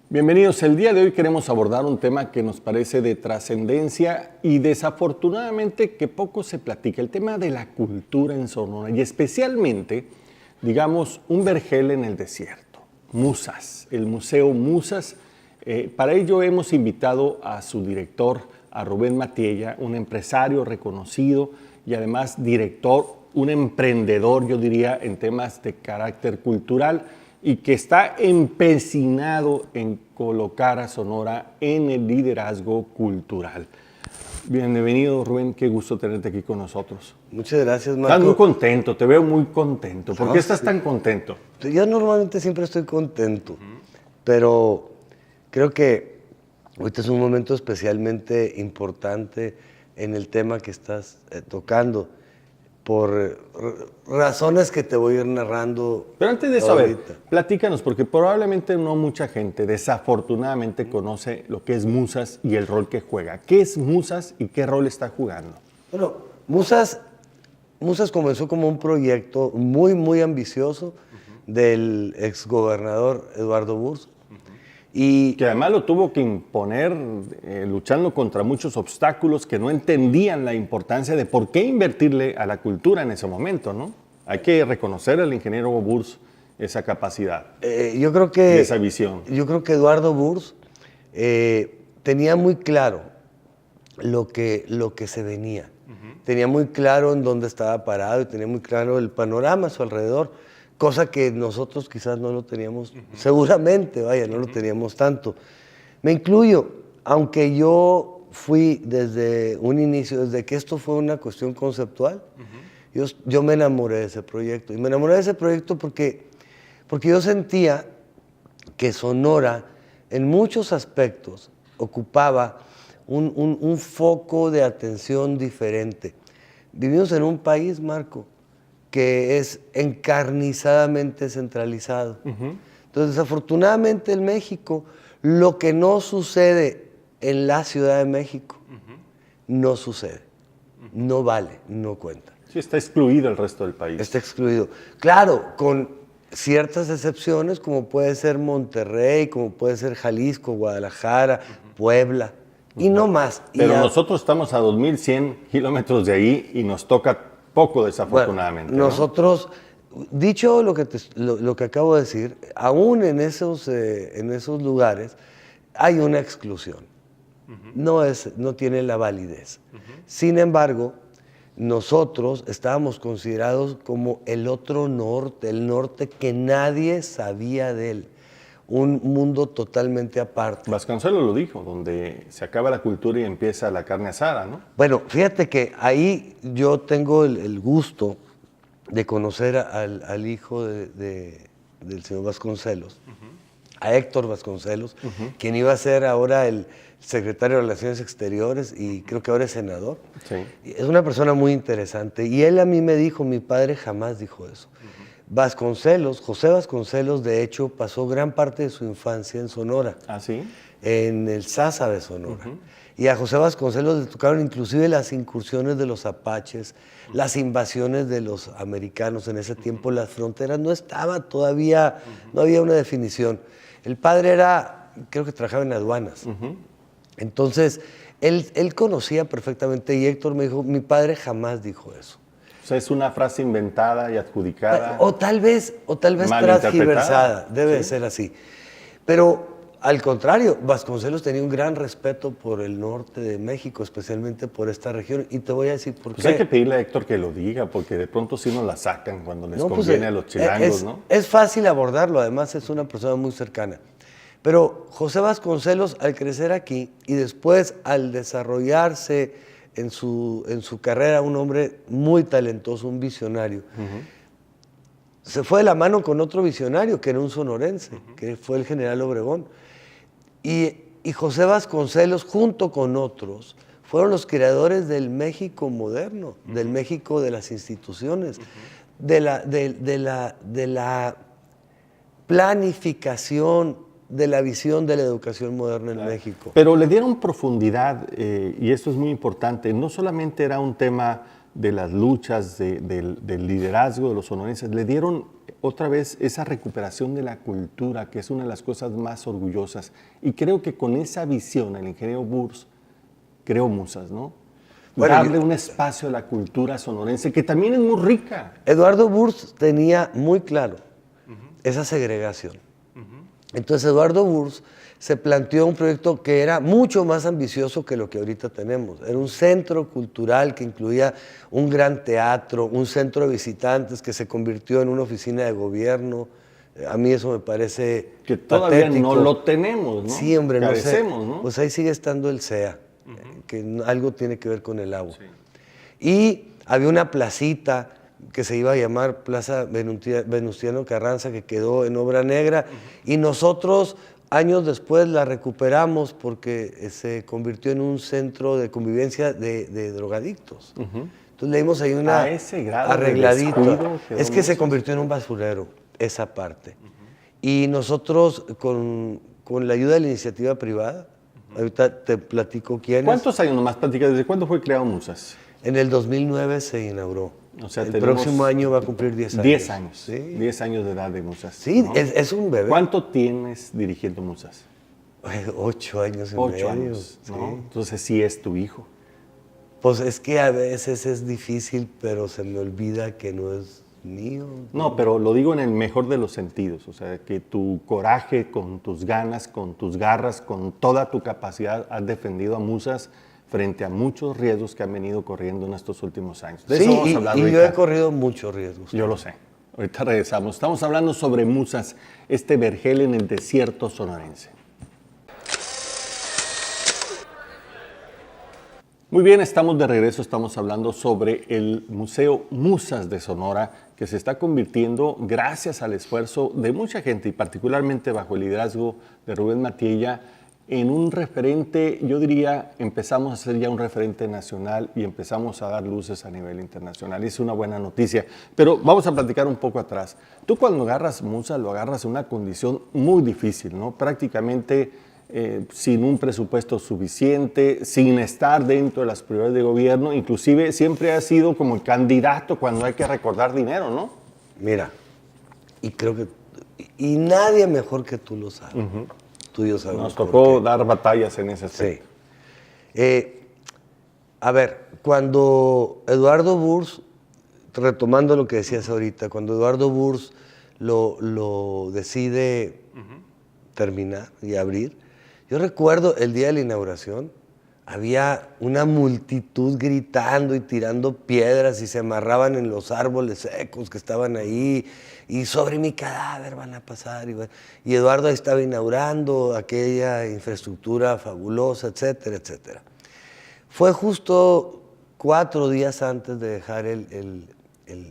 Bienvenidos. El día de hoy queremos abordar un tema que nos parece de trascendencia y desafortunadamente que poco se platica, el tema de la cultura en Sonora y especialmente, digamos, un vergel en el desierto, Musas, el Museo Musas. Para ello hemos invitado a su director, a Rubén Matiella, un empresario reconocido y además director, un emprendedor, yo diría, en temas de carácter cultural, y que está empecinado en colocar a Sonora en el liderazgo cultural. Bienvenido, Rubén, qué gusto tenerte aquí con nosotros. Muchas gracias, Marco. Estás muy contento, te veo muy contento. ¿Por qué estás tan contento? Yo normalmente siempre estoy contento, pero creo que ahorita es un momento especialmente importante en el tema que estás tocando, por razones que te voy a ir narrando. Pero antes de eso, ahorita. a ver, platícanos, porque probablemente no mucha gente, desafortunadamente, conoce lo que es Musas y el rol que juega. ¿Qué es Musas y qué rol está jugando? Bueno, Musas comenzó como un proyecto muy ambicioso del exgobernador Eduardo Burs. Y que además lo tuvo que imponer luchando contra muchos obstáculos que no entendían la importancia de por qué invertirle a la cultura en ese momento, ¿no? Hay que reconocer al ingeniero Burs esa capacidad yo creo que y esa visión. Yo creo que Eduardo Burs tenía muy claro lo que se venía. Tenía muy claro en dónde estaba parado y tenía muy claro el panorama a su alrededor, cosa que nosotros quizás no lo teníamos, seguramente, vaya, no lo teníamos tanto. Me incluyo, aunque yo fui desde un inicio, desde que esto fue una cuestión conceptual, yo me enamoré de ese proyecto. Y me enamoré de ese proyecto porque yo sentía que Sonora, en muchos aspectos, ocupaba un foco de atención diferente. Vivimos en un país, Marco, que es encarnizadamente centralizado. Entonces, desafortunadamente en México, lo que no sucede en la Ciudad de México, no sucede, no vale, no cuenta. Sí, está excluido el resto del país. Está excluido. Claro, con ciertas excepciones, como puede ser Monterrey, como puede ser Jalisco, Guadalajara, Puebla, y no más. Pero nosotros estamos a 2.100 kilómetros de ahí y nos toca poco, desafortunadamente. Bueno, nosotros, dicho lo que acabo de decir, aún en esos lugares hay una exclusión. No tiene la validez. Sin embargo, nosotros estábamos considerados como el otro norte, el norte que nadie sabía de él. Un mundo totalmente aparte. Vasconcelos lo dijo, donde se acaba la cultura y empieza la carne asada, ¿no? Bueno, fíjate que ahí yo tengo el gusto de conocer al hijo del señor Vasconcelos, a Héctor Vasconcelos, quien iba a ser ahora el secretario de Relaciones Exteriores y creo que ahora es senador. Sí. Es una persona muy interesante y él a mí me dijo, mi padre jamás dijo eso. Vasconcelos, José Vasconcelos, de hecho, pasó gran parte de su infancia en Sonora. ¿Ah, sí? En el Sasa de Sonora. Y a José Vasconcelos le tocaron inclusive las incursiones de los apaches, las invasiones de los americanos. En ese tiempo las fronteras no estaba todavía, no había una definición. El padre creo que trabajaba en aduanas. Entonces, él conocía perfectamente y Héctor me dijo, mi padre jamás dijo eso. O sea, es una frase inventada y adjudicada. O tal vez transgiversada, debe ser así. Pero al contrario, Vasconcelos tenía un gran respeto por el norte de México, especialmente por esta región, y te voy a decir por qué. Pues hay que pedirle a Héctor que lo diga, porque de pronto sí nos la sacan cuando les conviene a los chilangos, ¿no? Es fácil abordarlo, además es una persona muy cercana. Pero José Vasconcelos, al crecer aquí y después al desarrollarse en su carrera, un hombre muy talentoso, un visionario, se fue de la mano con otro visionario, que era un sonorense, que fue el general Obregón. Y José Vasconcelos, junto con otros, fueron los creadores del México moderno, del México de las instituciones, de la planificación, de la visión de la educación moderna en México. Pero le dieron profundidad, y esto es muy importante, no solamente era un tema de las luchas, del liderazgo de los sonorenses, le dieron otra vez esa recuperación de la cultura, que es una de las cosas más orgullosas. Y creo que con esa visión el ingeniero Burs creó Musas, ¿no? Bueno, darle un espacio a la cultura sonorense, que también es muy rica. Eduardo Burs tenía muy claro esa segregación. Entonces Eduardo Burs se planteó un proyecto que era mucho más ambicioso que lo que ahorita tenemos. Era un centro cultural que incluía un gran teatro, un centro de visitantes que se convirtió en una oficina de gobierno. A mí eso me parece que todavía patético. no lo tenemos, ¿no? Sí, hombre, carecemos, no sé. ¿no? Pues ahí sigue estando el CEA, que algo tiene que ver con el agua. Sí. Y había una placita que se iba a llamar Plaza Venustiano Carranza, que quedó en obra negra, y nosotros años después la recuperamos porque se convirtió en un centro de convivencia de drogadictos. Entonces le dimos ahí una arregladito. Es que se convirtió en un basurero, esa parte. Y nosotros con la ayuda de la iniciativa privada, ahorita te platico quién es. ¿Cuántos años nomás platicas? ¿Desde cuándo fue creado Musas? En el 2009 se inauguró. O sea, el próximo año va a cumplir 10 años. 10 años. Sí. 10 años de edad de Musas. Sí, ¿no? es un bebé. ¿Cuánto tienes dirigiendo Musas? 8 años y 8 medio. años, ¿no? Sí. Entonces sí es tu hijo. Pues es que a veces es difícil, pero se me olvida que no es mío. No, pero lo digo en el mejor de los sentidos. O sea, que tu coraje, con tus ganas, con tus garras, con toda tu capacidad, has defendido a Musas frente a muchos riesgos que han venido corriendo en estos últimos años. De eso vamos a hablar y ahorita. yo he corrido muchos riesgos. Yo lo sé. Ahorita regresamos. Estamos hablando sobre Musas, este vergel en el desierto sonorense. Muy bien, estamos de regreso. Estamos hablando sobre el Museo Musas de Sonora, que se está convirtiendo, gracias al esfuerzo de mucha gente y particularmente bajo el liderazgo de Rubén Matiella, en un referente, yo diría, empezamos a ser ya un referente nacional y empezamos a dar luces a nivel internacional. Es una buena noticia, pero vamos a platicar un poco atrás. Tú cuando agarras Musas, lo agarras en una condición muy difícil, ¿no? Prácticamente sin un presupuesto suficiente, sin estar dentro de las prioridades de gobierno, inclusive siempre has sido como el candidato cuando hay que recordar dinero, ¿no? Mira, y creo que, y nadie mejor que tú lo sabe. Tú y yo sabemos. Nos tocó dar batallas en ese aspecto. Sí. A ver, cuando Eduardo Burs, retomando lo que decías ahorita, cuando Eduardo Burs lo decide terminar y abrir, yo recuerdo el día de la inauguración, había una multitud gritando y tirando piedras y se amarraban en los árboles secos que estaban ahí y sobre mi cadáver van a pasar. Y Eduardo ahí estaba inaugurando aquella infraestructura fabulosa, etcétera, etcétera. Fue justo 4 días antes de dejar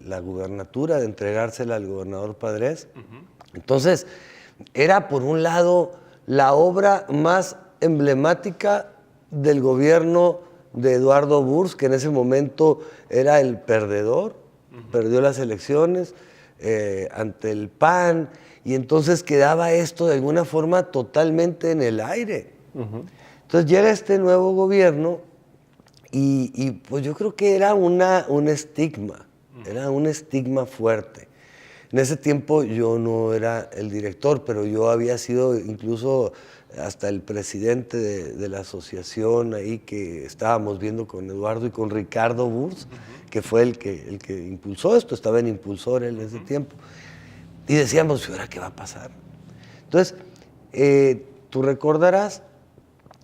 la gubernatura, de entregársela al gobernador Padres. Entonces, era por un lado la obra más emblemática del gobierno de Eduardo Burs, que en ese momento era el perdedor, perdió las elecciones ante el PAN, y entonces quedaba esto de alguna forma totalmente en el aire. Entonces llega este nuevo gobierno y pues yo creo que era un estigma, era un estigma fuerte. En ese tiempo yo no era el director, pero yo había sido incluso hasta el presidente de la asociación ahí que estábamos viendo con Eduardo y con Ricardo Burs, que fue el que impulsó esto, estaba en impulsor él en ese tiempo. Y decíamos, ¿y ahora qué va a pasar? Entonces, tú recordarás,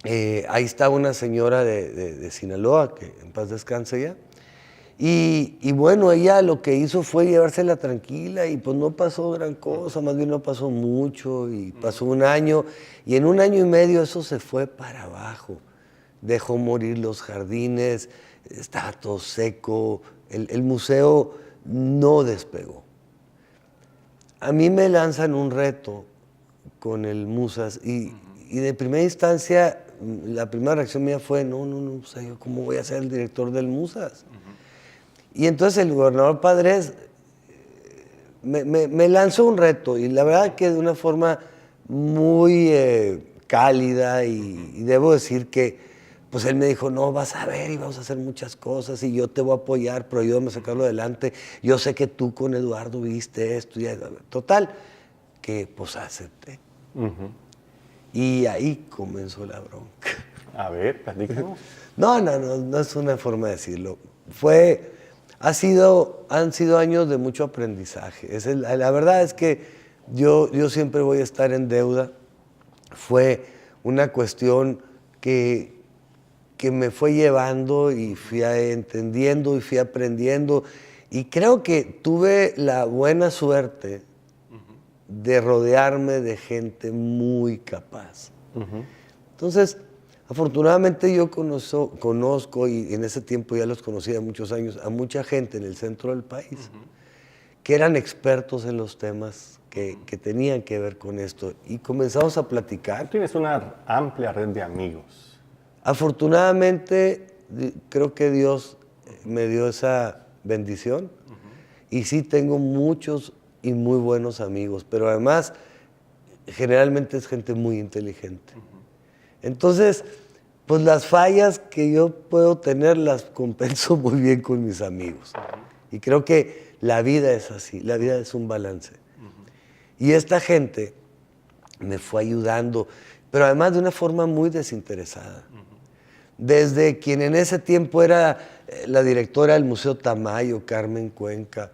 ahí está una señora de Sinaloa, que en paz descanse ya, y bueno, ella lo que hizo fue llevársela tranquila y pues no pasó gran cosa, más bien no pasó mucho y pasó un año y en 1 año y medio eso se fue para abajo. Dejó morir los jardines, estaba todo seco, el museo no despegó. A mí me lanzan un reto con el Musas y de primera instancia la primera reacción mía fue no, o sea, yo ¿cómo voy a ser el director del Musas? Y entonces el gobernador Padres me lanzó un reto y la verdad que de una forma muy cálida y debo decir que pues él me dijo, no, vas a ver y vamos a hacer muchas cosas y yo te voy a apoyar, pero ayúdame a sacarlo adelante. Yo sé que tú con Eduardo viste esto. Total, que pues acepté. Y ahí comenzó la bronca. A ver, platícanos. No es una forma de decirlo. Han sido años de mucho aprendizaje. La verdad es que yo siempre voy a estar en deuda. Fue una cuestión que me fue llevando y fui entendiendo y fui aprendiendo. Y creo que tuve la buena suerte de rodearme de gente muy capaz. Entonces, afortunadamente yo conozco, y en ese tiempo ya los conocía de muchos años, a mucha gente en el centro del país que eran expertos en los temas que tenían que ver con esto. Y comenzamos a platicar. Tienes una amplia red de amigos. Afortunadamente, creo que Dios me dio esa bendición. Y sí tengo muchos y muy buenos amigos, pero además generalmente es gente muy inteligente. Entonces, pues las fallas que yo puedo tener las compenso muy bien con mis amigos. Y creo que la vida es así, la vida es un balance. Y esta gente me fue ayudando, pero además de una forma muy desinteresada. Desde quien en ese tiempo era la directora del Museo Tamayo, Carmen Cuenca,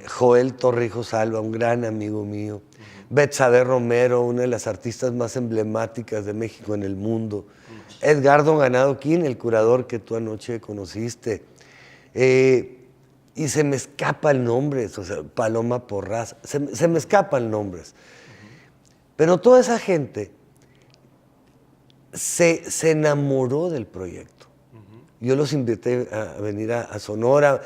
Joel Torrijos Alba, un gran amigo mío, Betsabe Romero, una de las artistas más emblemáticas de México en el mundo, Edgardo Ganado-Quín, el curador que tú anoche conociste, y se me escapa el nombre, o sea, Paloma Porras, se me escapan nombres. Pero toda esa gente se enamoró del proyecto. Yo los invité a venir a Sonora,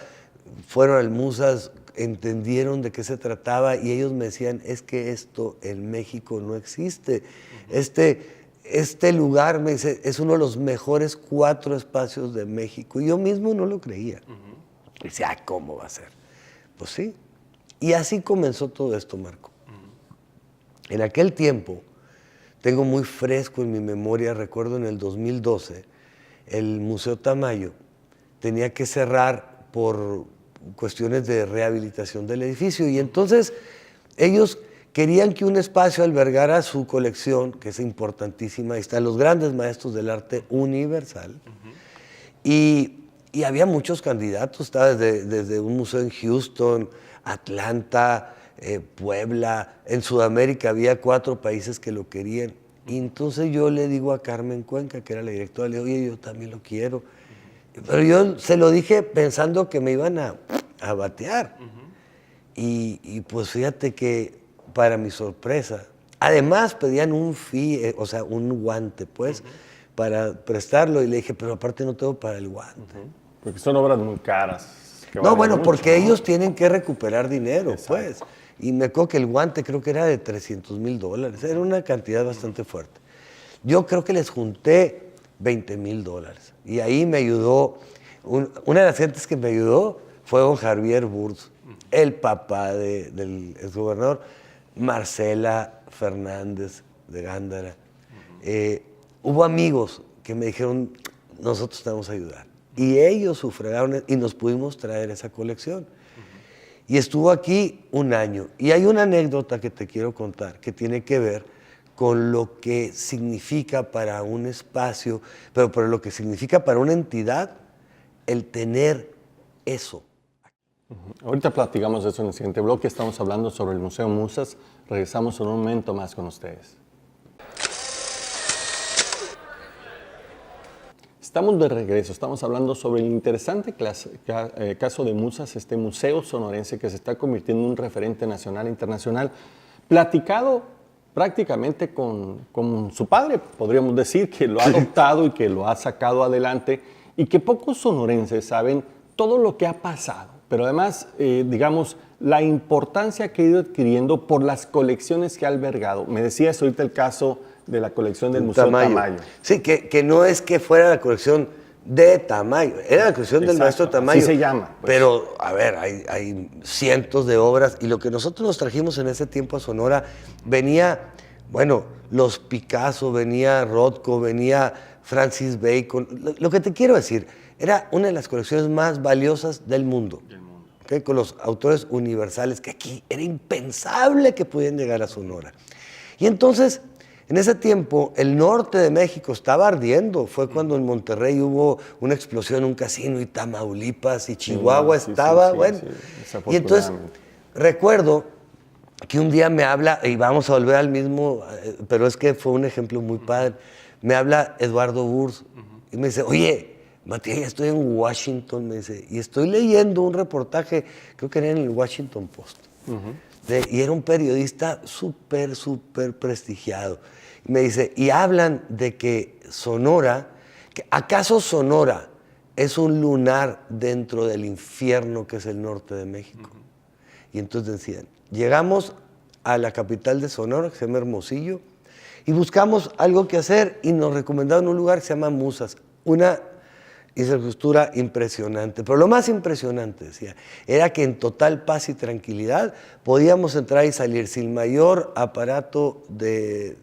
fueron al Musas, entendieron de qué se trataba y ellos me decían, es que esto en México no existe. Este lugar, me dice, es uno de los mejores 4 espacios de México. Y yo mismo no lo creía. Y decía, ¿cómo va a ser? Pues sí. Y así comenzó todo esto, Marco. En aquel tiempo, tengo muy fresco en mi memoria, recuerdo en el 2012, el Museo Tamayo tenía que cerrar por cuestiones de rehabilitación del edificio. Y entonces ellos querían que un espacio albergara su colección, que es importantísima, ahí están los grandes maestros del arte universal. Y había muchos candidatos, estaba desde un museo en Houston, Atlanta, Puebla, en Sudamérica había 4 países que lo querían. Y entonces yo le digo a Carmen Cuenca, que era la directora, le digo, oye, yo también lo quiero. Pero yo se lo dije pensando que me iban a batear. Y pues fíjate que, para mi sorpresa, además pedían un fee, o sea, un guante, pues, para prestarlo. Y le dije, pero aparte no tengo para el guante. Porque son obras muy caras. No, bueno, porque ellos tienen que recuperar dinero, pues. Y me acuerdo que el guante creo que era de $300,000. Era una cantidad bastante fuerte. Yo creo que les junté $20,000. Y ahí me ayudó, una de las gentes que me ayudó fue don Javier Burs, el papá del exgobernador, Marcela Fernández de Gándara. Hubo amigos que me dijeron, nosotros te vamos a ayudar. Y ellos sufragaron y nos pudimos traer esa colección. Y estuvo aquí un año. Y hay una anécdota que te quiero contar que tiene que ver con lo que significa para un espacio, pero por lo que significa para una entidad el tener eso. Ahorita platicamos de eso en el siguiente bloque. Estamos hablando sobre el Museo Musas. Regresamos en un momento más con ustedes. Estamos de regreso, estamos hablando sobre el interesante caso de Musas, este museo sonorense que se está convirtiendo en un referente nacional e internacional, platicado prácticamente con su padre, podríamos decir, que lo ha adoptado y que lo ha sacado adelante, y que pocos sonorenses saben todo lo que ha pasado, pero además, digamos, la importancia que ha ido adquiriendo por las colecciones que ha albergado. Me decías ahorita el caso de la colección del Museo Tamayo. Sí, que no es que fuera la colección de Tamayo, era la colección del maestro Tamayo. Así se llama. Pues. Pero, a ver, hay cientos de obras, y lo que nosotros nos trajimos en ese tiempo a Sonora, venía, bueno, los Picasso, venía Rothko, venía Francis Bacon. Lo que te quiero decir, era una de las colecciones más valiosas del mundo. ¿Okay? Con los autores universales, que aquí era impensable que pudieran llegar a Sonora. Y entonces, en ese tiempo, el norte de México estaba ardiendo. Fue cuando en Monterrey hubo una explosión en un casino, y Tamaulipas y Chihuahua estaba, bueno. Y entonces, recuerdo que un día me habla, y vamos a volver al mismo, pero es que fue un ejemplo muy padre. Me habla Eduardo Burs y me dice, oye, Matías, ya estoy en Washington, me dice, y estoy leyendo un reportaje, creo que era en el Washington Post, y era un periodista súper prestigiado. Y me dice, y hablan de que Sonora, ¿acaso Sonora es un lunar dentro del infierno que es el norte de México? Y entonces decían, llegamos a la capital de Sonora, que se llama Hermosillo, y buscamos algo que hacer, y nos recomendaron un lugar que se llama Musas, una infraestructura impresionante. Pero lo más impresionante, decía, era que en total paz y tranquilidad podíamos entrar y salir sin mayor aparato de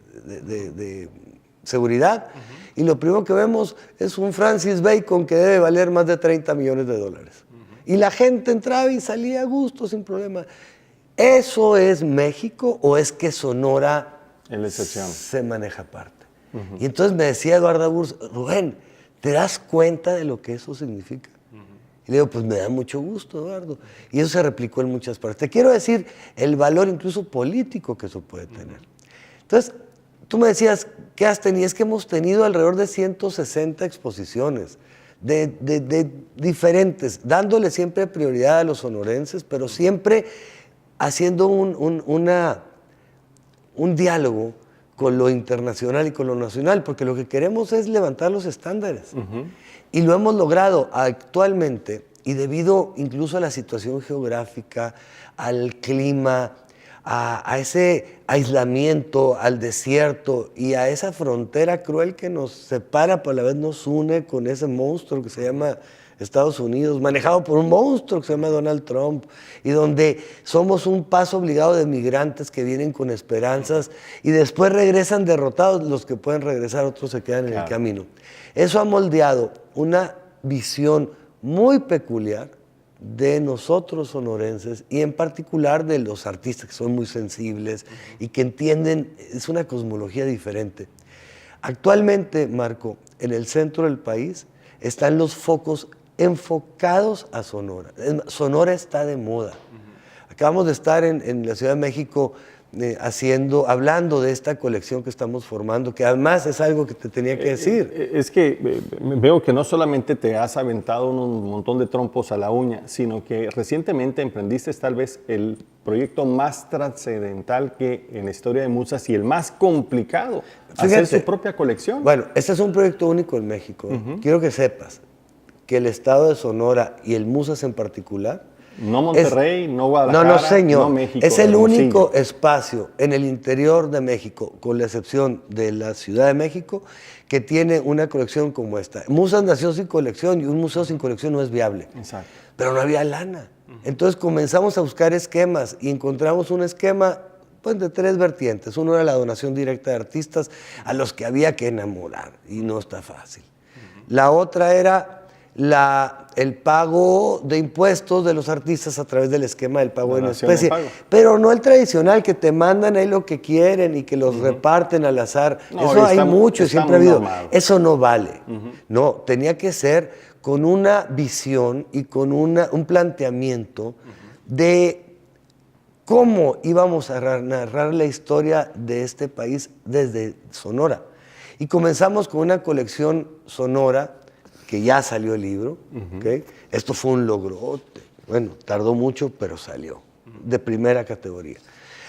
seguridad. Y lo primero que vemos es un Francis Bacon que debe valer más de $30 millones. Y la gente entraba y salía a gusto, sin problema. ¿Eso es México o es que Sonora se maneja aparte? Y entonces me decía Eduardo Burs, Rubén, ¿te das cuenta de lo que eso significa? Y le digo, pues me da mucho gusto, Eduardo. Y eso se replicó en muchas partes. Te quiero decir el valor incluso político que eso puede tener. Entonces, tú me decías, ¿qué has tenido? Es que hemos tenido alrededor de 160 exposiciones de diferentes, dándole siempre prioridad a los sonorenses, pero siempre haciendo un diálogo con lo internacional y con lo nacional, porque lo que queremos es levantar los estándares. Y lo hemos logrado actualmente, y debido incluso a la situación geográfica, al clima, a ese aislamiento, al desierto y a esa frontera cruel que nos separa, pero a la vez nos une con ese monstruo que se llama Estados Unidos, manejado por un monstruo que se llama Donald Trump, y donde somos un paso obligado de migrantes que vienen con esperanzas y después regresan derrotados. Los que pueden regresar, otros se quedan en el camino. Eso ha moldeado una visión muy peculiar de nosotros sonorenses, y en particular de los artistas que son muy sensibles y que entienden, es una cosmología diferente. Actualmente, Marco, en el centro del país están los focos enfocados a Sonora. Sonora está de moda. Acabamos de estar en la Ciudad de México hablando de esta colección que estamos formando, que además es algo que te tenía que decir. Es que veo que no solamente te has aventado un montón de trompos a la uña, sino que recientemente emprendiste tal vez el proyecto más trascendental que en la historia de Musas y el más complicado, hacer su propia colección. Bueno, este es un proyecto único en México. Quiero que sepas que el estado de Sonora y el Musas en particular, no Monterrey, no Guadalajara, no señor, no México. Es el único espacio en el interior de México, con la excepción de la Ciudad de México, que tiene una colección como esta. Musas nació sin colección, y un museo sin colección no es viable. Exacto. Pero no había lana. Entonces comenzamos a buscar esquemas y encontramos un esquema pues, de 3 vertientes. Uno era la donación directa de artistas a los que había que enamorar, y no está fácil. La otra era el pago de impuestos de los artistas a través del esquema del pago en especie, pero no el tradicional que te mandan ahí lo que quieren y que los reparten al azar. No, eso hay mucho y siempre ha habido. Eso no vale. No, tenía que ser con una visión y con un planteamiento de cómo íbamos a narrar la historia de este país desde Sonora. Y comenzamos con una colección sonora, que ya salió el libro. ¿Okay? Esto fue un logrote. Bueno, tardó mucho, pero salió, de primera categoría.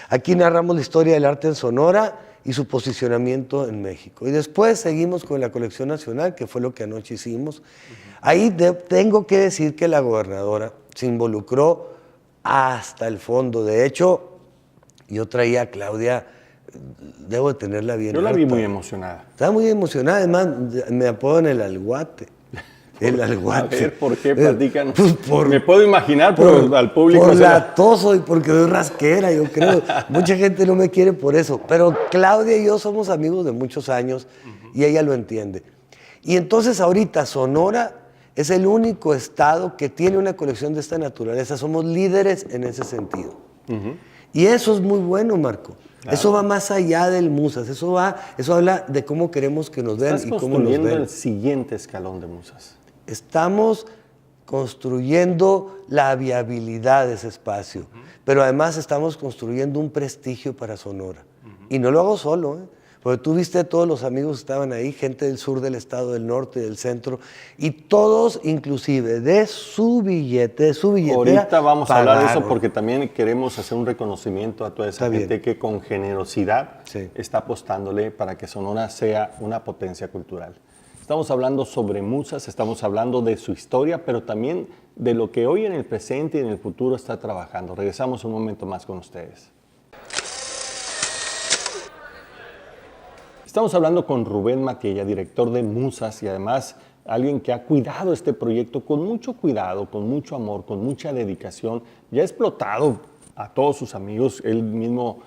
Aquí narramos la historia del arte en Sonora y su posicionamiento en México. Y después seguimos con la colección nacional, que fue lo que anoche hicimos. Ahí tengo que decir que la gobernadora se involucró hasta el fondo. De hecho, yo traía a Claudia, debo de tenerla bien. Yo la vi muy emocionada. Estaba muy emocionada, además me apodan el alguate. El alguate. A ver, ¿por qué? Platícanos. Me puedo imaginar, pero al público... Por latoso y porque soy rasquera, yo creo. Mucha gente no me quiere por eso. Pero Claudia y yo somos amigos de muchos años y ella lo entiende. Y entonces ahorita Sonora es el único estado que tiene una colección de esta naturaleza. Somos líderes en ese sentido. Y eso es muy bueno, Marco. Claro. Eso va más allá del Musas. Eso habla de cómo queremos que nos vean y cómo nos ven. Estás construyendo el siguiente escalón de Musas. Estamos construyendo la viabilidad de ese espacio, pero además estamos construyendo un prestigio para Sonora. Y no lo hago solo, porque tú viste a todos los amigos que estaban ahí, gente del sur del estado, del norte, del centro, y todos inclusive de su billetera. Ahorita vamos a hablar de eso porque también queremos hacer un reconocimiento a toda esa gente que con generosidad está apostándole para que Sonora sea una potencia cultural. Estamos hablando sobre Musas, estamos hablando de su historia, pero también de lo que hoy en el presente y en el futuro está trabajando. Regresamos un momento más con ustedes. Estamos hablando con Rubén Matiella, director de Musas y además alguien que ha cuidado este proyecto con mucho cuidado, con mucho amor, con mucha dedicación. Ya ha explotado a todos sus amigos, él mismo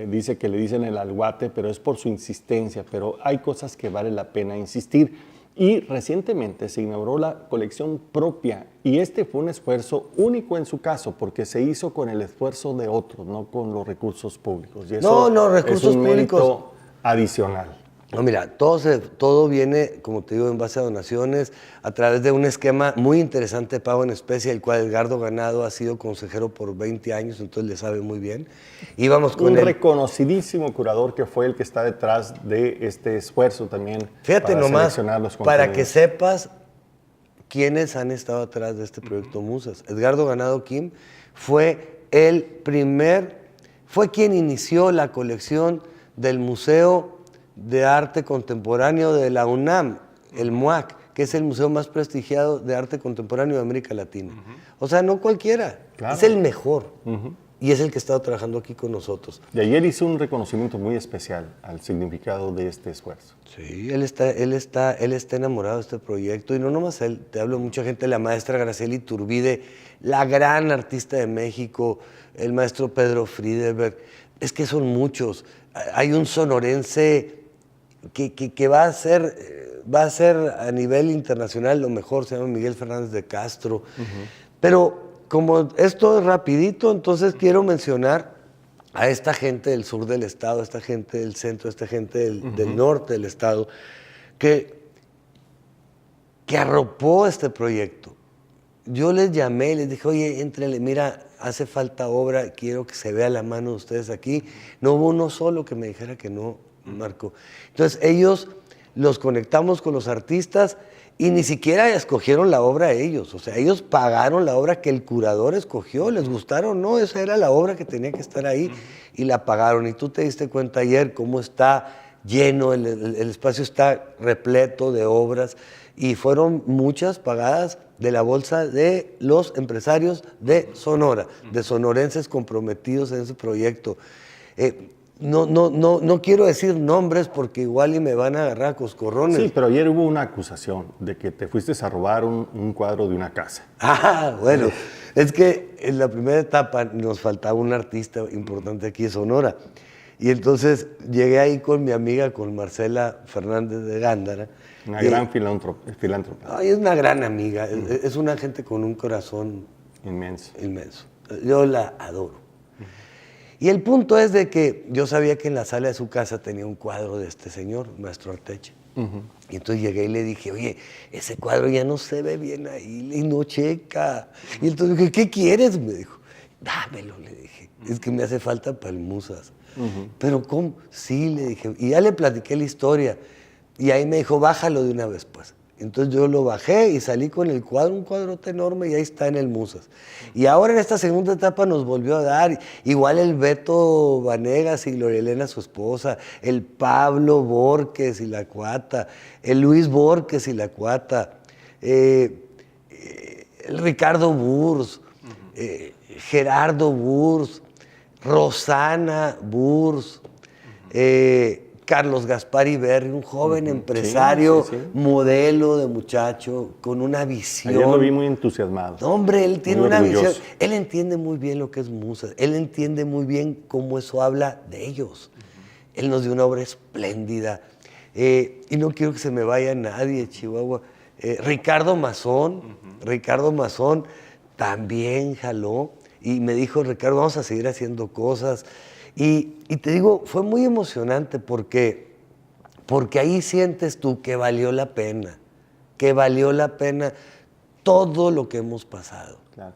dice que le dicen el alguate, pero es por su insistencia, pero hay cosas que vale la pena insistir. Y recientemente se inauguró la colección propia y este fue un esfuerzo único en su caso porque se hizo con el esfuerzo de otros, no con los recursos públicos. Y eso recursos es un públicos mérito adicional. No, mira, todo viene, como te digo, en base a donaciones, a través de un esquema muy interesante de pago en especie, el cual Edgardo Ganado ha sido consejero por 20 años, entonces le sabe muy bien. Íbamos con un reconocidísimo curador que fue el que está detrás de este esfuerzo también. Fíjate para nomás, seleccionar los contenidos. Para que sepas quiénes han estado atrás de este proyecto Musas. Edgardo Ganado Kim fue quien inició la colección del Museo de Arte Contemporáneo de la UNAM, el MUAC, que es el museo más prestigiado de arte contemporáneo de América Latina. O sea, no cualquiera, es el mejor. Y es el que ha estado trabajando aquí con nosotros. Y ayer hizo un reconocimiento muy especial al significado de este esfuerzo. Sí, él está enamorado de este proyecto. Y no nomás él, te hablo de mucha gente, la maestra Graciela Iturbide, la gran artista de México, el maestro Pedro Friedeberg. Es que son muchos. Hay un sonorense que va a ser a nivel internacional lo mejor, se llama Miguel Fernández de Castro. Pero como esto es rapidito, entonces quiero mencionar a esta gente del sur del estado, a esta gente del centro, a esta gente del norte del estado, que arropó este proyecto. Yo les llamé y les dije, oye, éntrenle, mira, hace falta obra, quiero que se vea la mano de ustedes aquí. No hubo uno solo que me dijera que no, Marco. Entonces ellos los conectamos con los artistas y ni siquiera escogieron la obra ellos. O sea, ellos pagaron la obra que el curador escogió, les gustaron, no, esa era la obra que tenía que estar ahí y la pagaron. Y tú te diste cuenta ayer cómo está lleno, el espacio está repleto de obras y fueron muchas pagadas de la bolsa de los empresarios de Sonora, de sonorenses comprometidos en ese proyecto. No quiero decir nombres porque igual y me van a agarrar a coscorrones. Sí, pero ayer hubo una acusación de que te fuiste a robar un cuadro de una casa. Ah, bueno, es que en la primera etapa nos faltaba un artista importante aquí en Sonora. Y entonces llegué ahí con mi amiga, con Marcela Fernández de Gándara. Una gran filántropa. Ay, es una gran amiga, es una gente con un corazón inmenso. Yo la adoro. Y el punto es de que yo sabía que en la sala de su casa tenía un cuadro de este señor, Maestro Arteche. Y entonces llegué y le dije, oye, ese cuadro ya no se ve bien ahí, y no checa. Y entonces dije, ¿qué quieres? Me dijo, dámelo, le dije, es que me hace falta para el Musas. Pero ¿cómo? Sí, le dije, y ya le platiqué la historia. Y ahí me dijo, bájalo de una vez, pues. Entonces yo lo bajé y salí con el cuadro, un cuadrote enorme, y ahí está en el Musas. Y ahora en esta segunda etapa nos volvió a dar, igual el Beto Vanegas y Gloria Elena, su esposa, el Pablo Borges y la Cuata, el Luis Borges y la Cuata, el Ricardo Burs, Gerardo Burs, Rosana Burs, Carlos Gaspar Iberri, un joven empresario, modelo de muchacho, con una visión. Ayer lo vi muy entusiasmado. No, hombre, él tiene una visión. Él entiende muy bien lo que es Musas. Él entiende muy bien cómo eso habla de ellos. Él nos dio una obra espléndida. Y no quiero que se me vaya nadie, Chihuahua. Ricardo Mazón también jaló y me dijo, Ricardo, vamos a seguir haciendo cosas. Y te digo, fue muy emocionante porque ahí sientes tú que valió la pena todo lo que hemos pasado. Claro.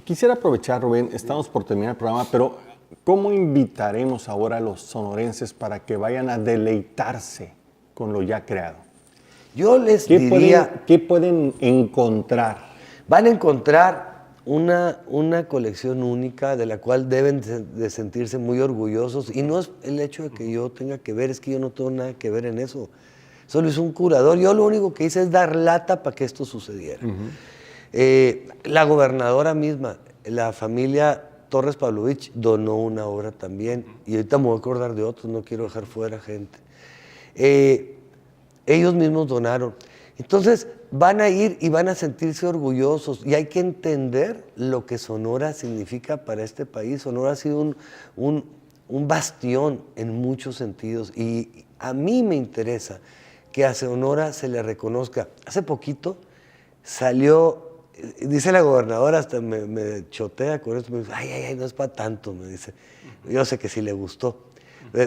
Quisiera aprovechar, Rubén, estamos por terminar el programa, pero ¿cómo invitaremos ahora a los sonorenses para que vayan a deleitarse con lo ya creado? Yo les diría... ¿Qué pueden encontrar? Van a encontrar una colección única de la cual deben de sentirse muy orgullosos. Y no es el hecho de que yo tenga que ver, es que yo no tengo nada que ver en eso. Solo es un curador. Yo lo único que hice es dar lata para que esto sucediera. La gobernadora misma, la familia Torres Pavlovich, donó una obra también. Y ahorita me voy a acordar de otros, no quiero dejar fuera gente. Ellos mismos donaron. Entonces van a ir y van a sentirse orgullosos. Y hay que entender lo que Sonora significa para este país. Sonora ha sido un bastión en muchos sentidos. Y a mí me interesa que a Sonora se le reconozca. Hace poquito salió, dice la gobernadora, hasta me chotea con esto, me dice, ay, no es para tanto, me dice. Yo sé que sí le gustó.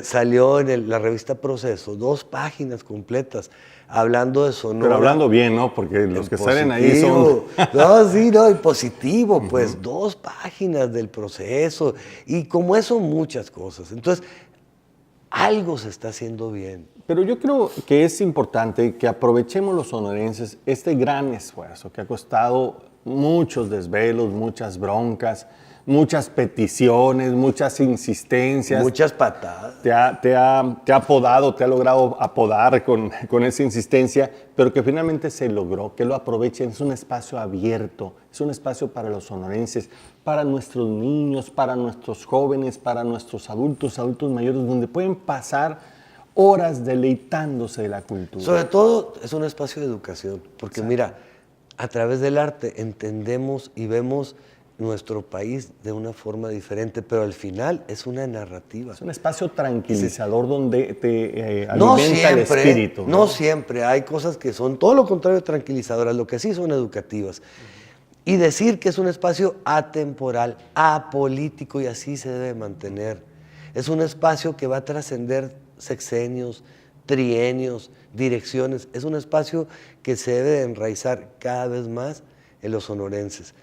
Salió en la revista Proceso, 2 páginas completas, hablando de Sonora. Pero hablando bien, ¿no? Porque los que salen ahí son... No, sí, no, en positivo, pues 2 páginas del proceso. Y como eso, muchas cosas. Entonces, algo se está haciendo bien. Pero yo creo que es importante que aprovechemos los sonorenses este gran esfuerzo que ha costado muchos desvelos, muchas broncas, muchas peticiones, muchas insistencias. Muchas patadas. Te ha apodado, te ha logrado apodar con esa insistencia, pero que finalmente se logró, que lo aprovechen. Es un espacio abierto, es un espacio para los sonorenses, para nuestros niños, para nuestros jóvenes, para nuestros adultos mayores, donde pueden pasar horas deleitándose de la cultura. Sobre todo es un espacio de educación, porque mira, a través del arte entendemos y vemos nuestro país de una forma diferente, pero al final es una narrativa. Es un espacio tranquilizador donde te alimenta el espíritu. No siempre, hay cosas que son todo lo contrario de tranquilizadoras, lo que sí son educativas. Y decir que es un espacio atemporal, apolítico, y así se debe mantener. Es un espacio que va a trascender sexenios, trienios, direcciones. Es un espacio que se debe de enraizar cada vez más en los sonorenses.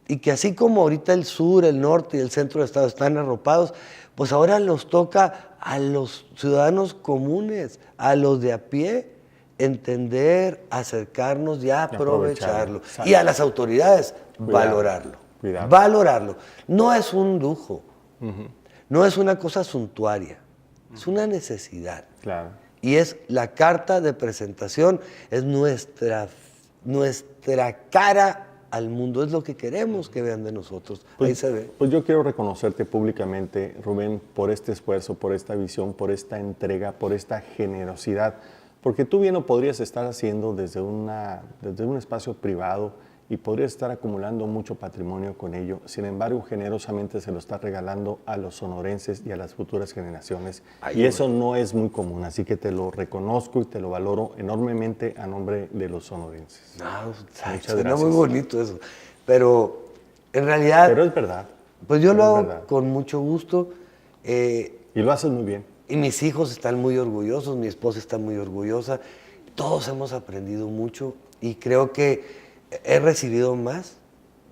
Y que así como ahorita el sur, el norte y el centro del estado están arropados, pues ahora nos toca a los ciudadanos comunes, a los de a pie, entender, acercarnos y aprovecharlo. Y a las autoridades, valorarlo. Valorarlo. No es un lujo, no es una cosa suntuaria, es una necesidad. Claro. Y es la carta de presentación, es nuestra cara al mundo, es lo que queremos que vean de nosotros. Ahí se ve. Pues yo quiero reconocerte públicamente, Rubén, por este esfuerzo, por esta visión, por esta entrega, por esta generosidad, porque tú bien lo podrías estar haciendo desde un espacio privado y podrías estar acumulando mucho patrimonio con ello. Sin embargo, generosamente se lo estás regalando a los sonorenses y a las futuras generaciones. Y eso no es muy común, así que te lo reconozco y te lo valoro enormemente a nombre de los sonorenses. Muchas gracias. Muy bonito eso. Pero en realidad... Pero es verdad. Pues yo lo hago con mucho gusto. Y lo haces muy bien. Y mis hijos están muy orgullosos, mi esposa está muy orgullosa. Todos hemos aprendido mucho y creo que he recibido más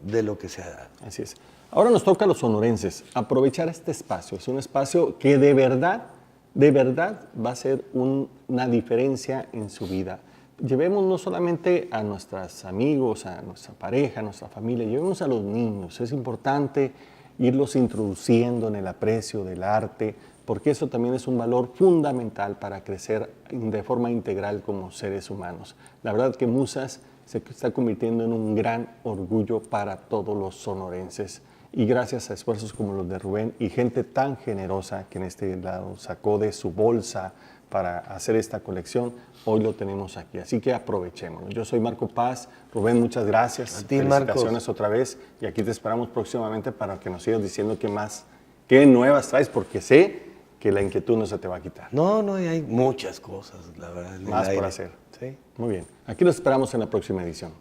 de lo que se ha dado. Así es. Ahora nos toca a los sonorenses aprovechar este espacio. Es un espacio que de verdad va a ser una diferencia en su vida. Llevemos no solamente a nuestros amigos, a nuestra pareja, a nuestra familia, llevemos a los niños. Es importante irlos introduciendo en el aprecio del arte, porque eso también es un valor fundamental para crecer de forma integral como seres humanos. La verdad que Musas se está convirtiendo en un gran orgullo para todos los sonorenses. Y gracias a esfuerzos como los de Rubén y gente tan generosa que en este lado sacó de su bolsa para hacer esta colección, hoy lo tenemos aquí. Así que aprovechémoslo. Yo soy Marco Paz. Rubén, muchas gracias. A ti, felicitaciones, Marcos, otra vez. Y aquí te esperamos próximamente para que nos sigas diciendo qué nuevas traes, porque sé que la inquietud no se te va a quitar. No, no, y hay muchas cosas, la verdad. en el Más por aire. hacer. Sí. Muy bien. Aquí los esperamos en la próxima edición.